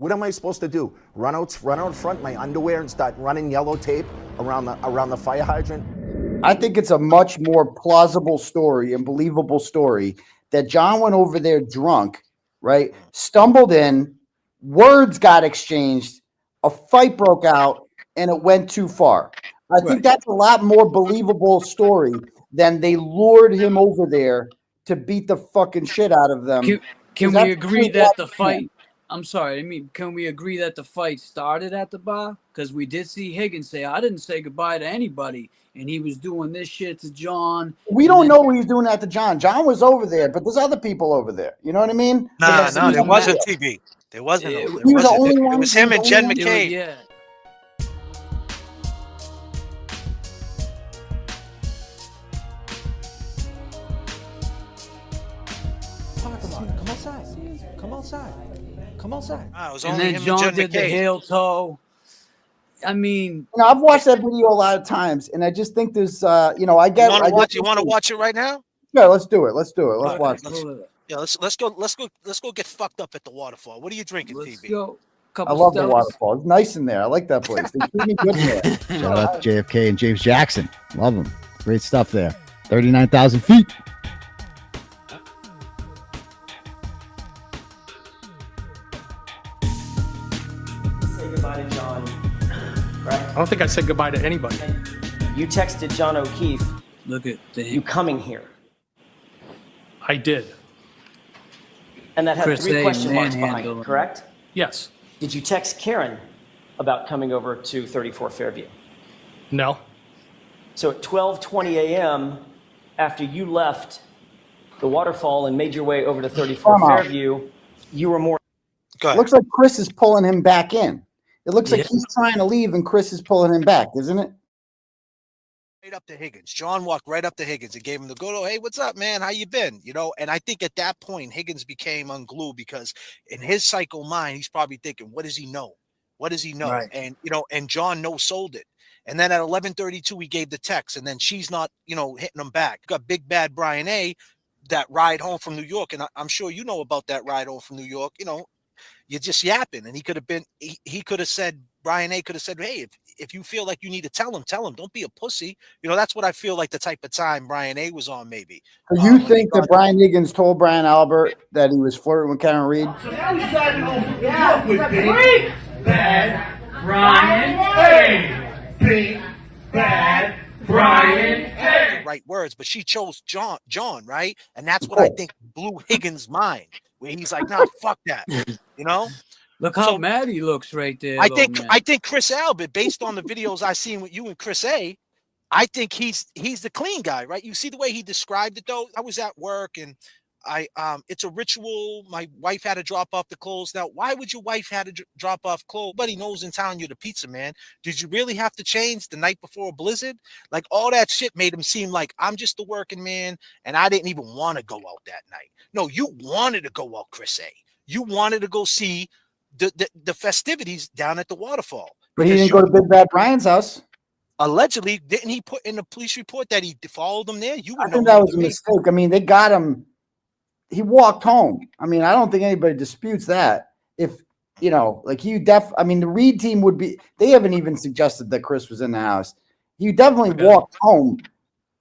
What am I supposed to do? Run out front my underwear and start running yellow tape around the fire hydrant? I think it's a much more plausible story and believable story that John went over there drunk, right? Stumbled in, words got exchanged, a fight broke out, and it went too far. I think that's a lot more believable story than they lured him over there to beat the fucking shit out of them. Can we agree that the fight? I'm sorry. I mean, can we agree that the fight started at the bar? Because we did see Higgins say, "I didn't say goodbye to anybody," and he was doing this shit to John. We don't know what he was doing that to John. John was over there, but there's other people over there. You know what I mean? No, there wasn't TB. There wasn't. He was the only one. It was him and J.F.K. Yeah. Come outside. And then John did the heel toe. I mean, I've watched that video a lot of times, and I just think there's, I get. You want to watch it right now? Yeah, let's do it. Let's watch it. Yeah, let's go get fucked up at the waterfall. What are you drinking, TB? Go. I love the waterfall. It's nice in there. I like that place. They treat me good in there. Shout out to J.F.K. and James Jackson. Love them. Great stuff there. 39,000 feet. Goodbye to John, right? I don't think I said goodbye to anybody. You texted John O'Keefe. Look at you coming here. I did. And that had 3 question marks behind it, correct? Yes. Did you text Karen about coming over to 34 Fairview? No. So at 12:20 a.m., after you left the waterfall and made your way over to 34 Fairview, you were more. It looks like Chris is pulling him back in. It looks like he's trying to leave and Chris is pulling him back, isn't it? Right up to Higgins. John walked right up to Higgins and gave him the good, hey, what's up, man? How you been? And I think at that point, Higgins became unglued because in his psycho mind, he's probably thinking, what does he know? What does he know? Right. And, and John no-sold it. And then at 11:32, he gave the text, and then she's not, hitting him back. Got big bad Brian A., that ride home from New York. And I'm sure you know about that ride home from New York, you're just yapping. And he could have said, Brian A. could have said, hey, if you feel like you need to tell him. Don't be a pussy. That's what I feel like the type of time Brian A. was on, maybe. So you think that Brian Higgins told Brian Albert that he was flirting with Karenread? So now he's driving home from New York with big bad Brian A. Big bad Brian A. Right words, but she chose John, right? And that's what I think blew Higgins' mind, where he's like, nah, fuck that. Look how mad he looks right there. I think Chris Albert, based on the videos I've seen with you and Chris A., I think he's the clean guy, right? You see the way he described it, though. I was at work and it's a ritual. My wife had to drop off the clothes. Now, why would your wife have to drop off clothes? Nobody knows in town you're the pizza man. Did you really have to change the night before a blizzard? Like, all that shit made him seem like I'm just a working man and I didn't even want to go out that night. No, you wanted to go out, Chris A. You wanted to go see the festivities down at the waterfall. But he didn't go to Big Bad Brian's house. Allegedly, didn't he put in the police report that he followed them there? I think that was a mistake. I mean, they got him. He walked home. I mean, I don't think anybody disputes that. If, the Reed team would be, they haven't even suggested that Chris was in the house. He definitely walked home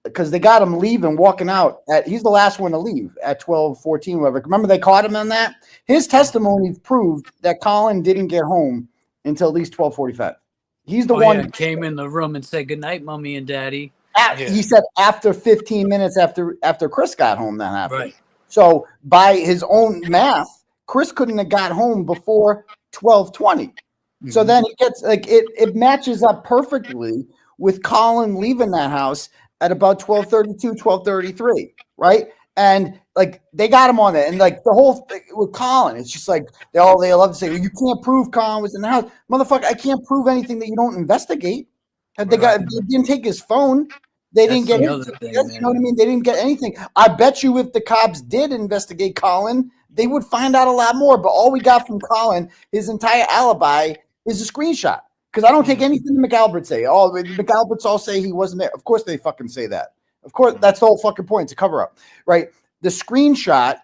because they got him leaving, walking out. He's the last one to leave at 12:14, whatever. Remember, they caught him on that? His testimony proved that Colin didn't get home until at least 12:45. He's the one that came in the room and said goodnight, mommy and daddy. He said after 15 minutes after Chris got home, that happened. Right. So by his own math, Chris couldn't have got home before 12:20. Mm-hmm. So then it gets it matches up perfectly with Colin leaving that house at about 12:32, 12:33, right? And they got him on it, and the whole thing with Colin, it's just they love to say, well, you can't prove Colin was in the house, motherfucker. I can't prove anything that you don't investigate. They didn't take his phone. They didn't get anything. You know what I mean? They didn't get anything. I bet you if the cops did investigate Colin, they would find out a lot more. But all we got from Colin, his entire alibi, is a screenshot. Because I don't take anything the McAlberts say. Oh, the McAlberts all say he wasn't there. Of course they fucking say that. Of course, that's the whole fucking point. It's a cover-up, right? The screenshot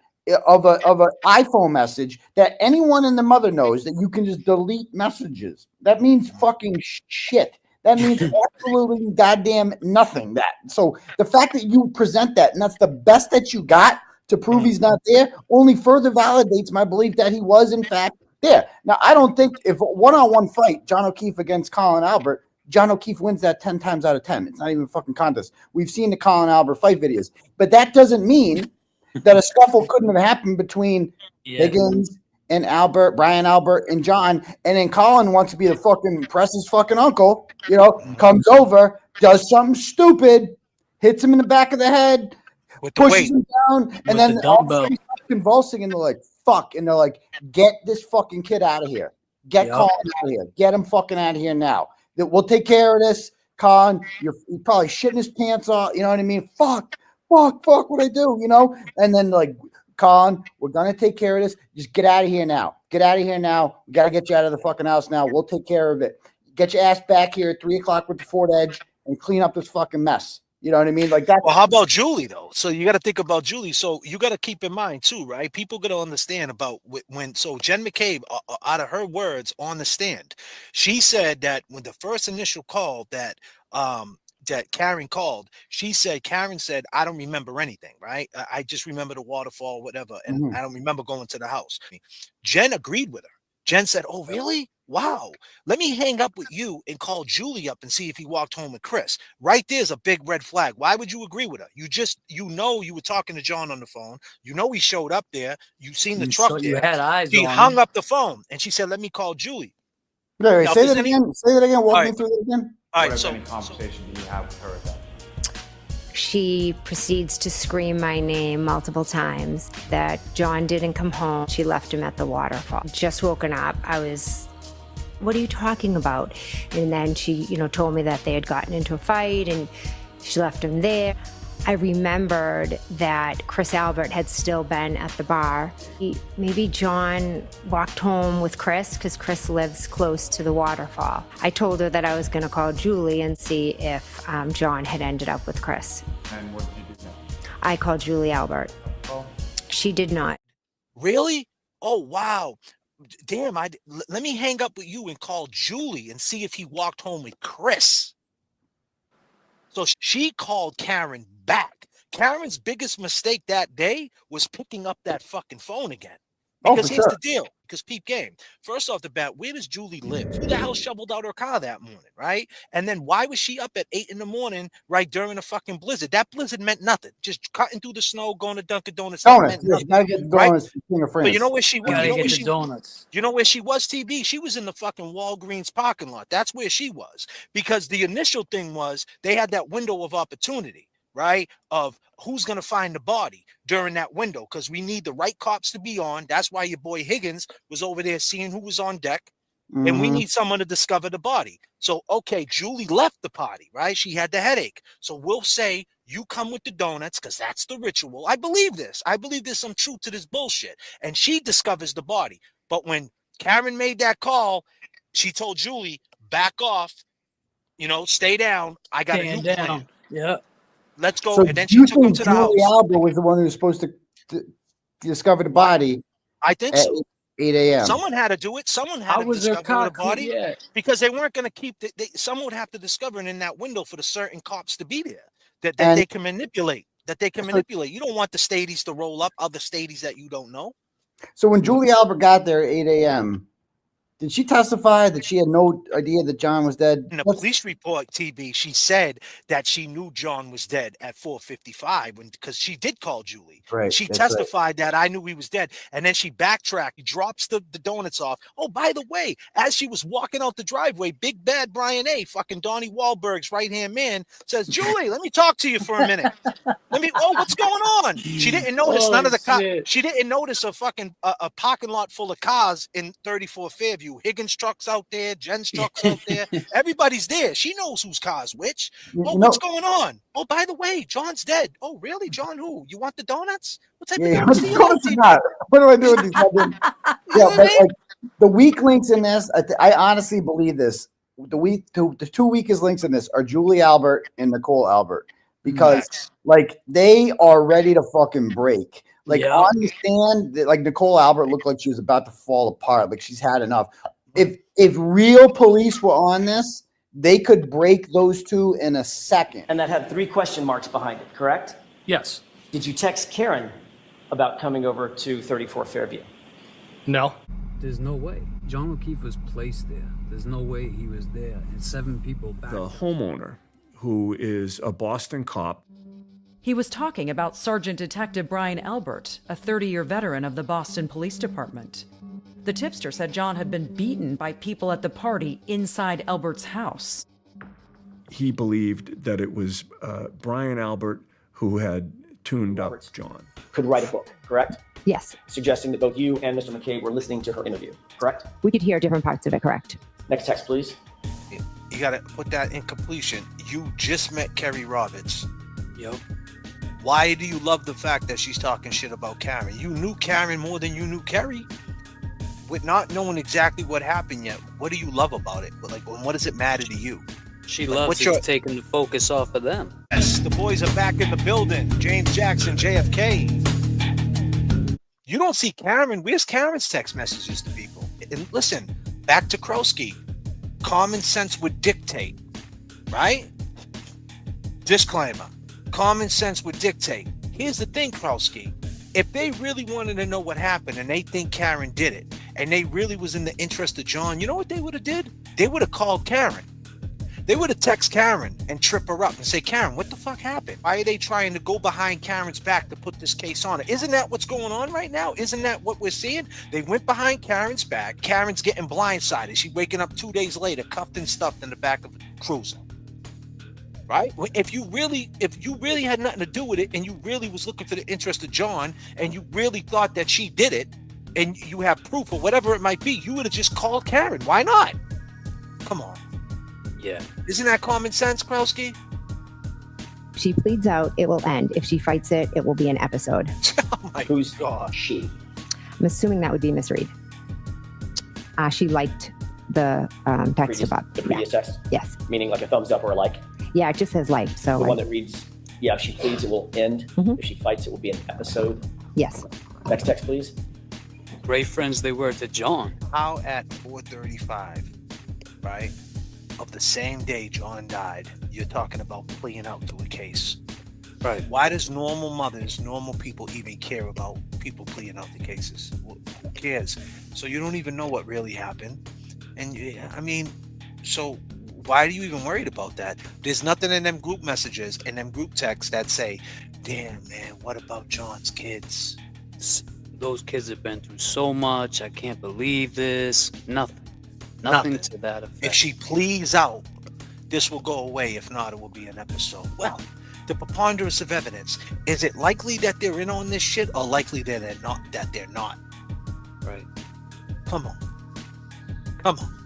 of a iPhone message that anyone and the mother knows that you can just delete messages. That means fucking shit. That means absolutely goddamn nothing. That so the fact that you present that and that's the best that you got to prove he's not there only further validates my belief that he was in fact there. Now I don't think if a one-on-one fight, John O'Keefe against Colin Albert, John O'Keefe wins that 10 times out of 10. It's not even a fucking contest. We've seen the Colin Albert fight videos, but that doesn't mean that a scuffle couldn't have happened between Higgins and Albert, Brian Albert and John. And then Colin wants to be the fucking press's fucking uncle, comes over, does something stupid, hits him in the back of the head, pushes him down, and then all of a sudden he's convulsing and they're like, fuck. And they're like, get this fucking kid out of here. Get Colin out of here. Get him fucking out of here now. We'll take care of this. Colin, you're probably shitting his pants off. You know what I mean? Fuck, what I do, And then like, Colin, we're going to take care of this. Just get out of here now. Get out of here now. We got to get you out of the fucking house now. We'll take care of it. Get your ass back here at 3:00 with the Ford Edge and clean up this fucking mess. You know what I mean? Like that. Well, how about Julie though? So you got to think about Julie. So you got to keep in mind too, right? People got to understand about when. So Jen McCabe, out of her words on the stand, she said that when the first initial call that Karen called, Karen said, I don't remember anything, right? I just remember the waterfall, whatever, and I don't remember going to the house. Jen agreed with her. Jen said, oh, really? Wow. Let me hang up with you and call Julie up and see if he walked home with Chris. Right there's a big red flag. Why would you agree with her? You were talking to John on the phone. He showed up there. You seen the truck there. You had eyes She on hung him. up the phone and she said, let me call Julie. Wait, say that again. Say that again. Walk me through that again. All right. So, any conversation do you have with her at that? She proceeds to scream my name multiple times, that John didn't come home. She left him at the waterfall. Just woken up. I was, what are you talking about? And then she, told me that they had gotten into a fight and she left him there. I remembered that Chris Albert had still been at the bar. Maybe John walked home with Chris because Chris lives close to the waterfall. I told her that I was going to call Julie and see if John had ended up with Chris. And what did you do next? I called Julie Albert. Oh. She did not. really? Oh, wow. Damn, let me hang up with you and call Julie and see if he walked home with Chris. So she called Karen back. Karen's biggest mistake that day was picking up that fucking phone again. Because here's the deal. Because peep game. First off the bat, where does Julie live? Who the hell shoveled out her car that morning, right? And then why was she up at 8 a.m, right, during a fucking blizzard? That blizzard meant nothing. Just cutting through the snow, going to Dunkin' Donuts. Donuts. Gotta get donuts from King of France. But you know where she was? Donuts. You know where she was, TB? She was in the fucking Walgreens parking lot. That's where she was. Because the initial thing was they had that window of opportunity, right? Of who's going to find the body during that window, because we need the right cops to be on. That's why your boy Higgins was over there seeing who was on deck. Mm-hmm. And we need someone to discover the body. So, okay, Julie left the party, right? She had the headache. So we'll say you come with the donuts because that's the ritual. I believe this. I believe there's some truth to this bullshit. And she discovers the body. But when Karen made that call, she told Julie, back off, stay down. I got a new plan. Yeah. Let's go. So and then she took him to the house. Julie Albert was the one who was supposed to discover the body. I think so. 8 a.m. Someone had to do it. Someone had to discover the body because they weren't going to keep it. Someone would have to discover it in that window for the certain cops to be there that they can manipulate. You don't want the stadies to roll up other stadies that you don't know. So when Julie Albert got there at 8 a.m., did she testify that she had no idea that John was dead? In a police report, TB, she said that she knew John was dead at 4:55 because she did call Julie. Right. She testified that I knew he was dead. And then she backtracked, drops the donuts off. Oh, by the way, as she was walking out the driveway, big bad Brian A., fucking Donnie Wahlberg's right-hand man, says, Julie, let me talk to you for a minute. What's going on? She didn't notice none of the cars. She didn't notice a fucking a parking lot full of cars in 34 Fairview. Higgins' truck's out there, Jen's truck's out there. Everybody's there. She knows whose car's which. What's going on? Oh, by the way, John's dead. Oh, really? John who? You want the donuts? What type of donuts do you want? What do I do with these? But the weak links in this, I honestly believe this. The two weakest links in this are Julie Albert and Nicole Albert. because like they are ready to fucking break. Like Yeah. on the stand, like Nicole Albert looked like she was about to fall apart. Like she's had enough. If real police were on this, they could break those two in a second. And that had 3 question marks behind it, correct? Yes. Did you text Karen about coming over to 34 Fairview? No. There's no way. John O'Keefe was placed there. There's no way he was there. And 7 people back. The homeowner, who is a Boston cop. He was talking about Sergeant Detective Brian Albert, a 30-year veteran of the Boston Police Department. The tipster said John had been beaten by people at the party inside Albert's house. He believed that it was Brian Albert who had tuned up John. Could write a book, correct? Yes. Suggesting that both you and Mr. McKay were listening to her interview, correct? We could hear different parts of it, correct? Next text, please. You got to put that in completion. You just met Kerry Roberts. Yep. Why do you love the fact that she's talking shit about Karen? You knew Karen more than you knew Kerry. With not knowing exactly what happened yet, what do you love about it? Like, what does it matter to you? She Like, loves what's it your- taking the focus off of them. Yes, the boys are back in the building. James Jackson, J.F.K. You don't see Karen. Where's Karen's text messages to people? And listen, back to Krosky. Common sense would dictate, right? Disclaimer. Common sense would dictate. Here's the thing, Krosky. If they really wanted to know what happened and they think Karen did it, and they really was in the interest of John, you know what they would have did? They would have called Karen. They would have texted Karen and trip her up and say, Karen, what the fuck happened? Why are they trying to go behind Karen's back to put this case on her? Isn't that what's going on right now? Isn't that what we're seeing? They went behind Karen's back. Karen's getting blindsided. She's waking up 2 days later, cuffed and stuffed in the back of a cruiser. Right? If you really had nothing to do with it, and you really was looking for the interest of John, and you really thought that she did it, and you have proof or whatever it might be, you would have just called Karen. Why not? Come on. Yeah. Isn't that common sense, Krosky? If she pleads out, it will end. If she fights it, it will be an episode. Oh my Who's God. she? I'm assuming that would be Miss Reed. She liked the text about. The previous text? Yes. Meaning like a thumbs up or a like? Yeah, it just says liked. So The one that reads, yeah, if she pleads, it will end. Mhm. If she fights, it will be an episode. yes. Next text, please. Great friends they were to John. How at 4:35, right, of the same day John died, you're talking about pleading out to a case. Right. Why does normal mothers, normal people even care about people pleading out the cases? Who cares? So you don't even know what really happened. And I mean, so why are you even worried about that? There's nothing in them group messages and them group texts that say, damn, man, what about John's kids? Those kids have been through so much. I can't believe this. Nothing to that effect. If she pleads out, this will go away. If not, it will be an episode. Well, the preponderance of evidence. Is it likely that they're in on this shit, or likely that they're not? Right. Come on. Come on.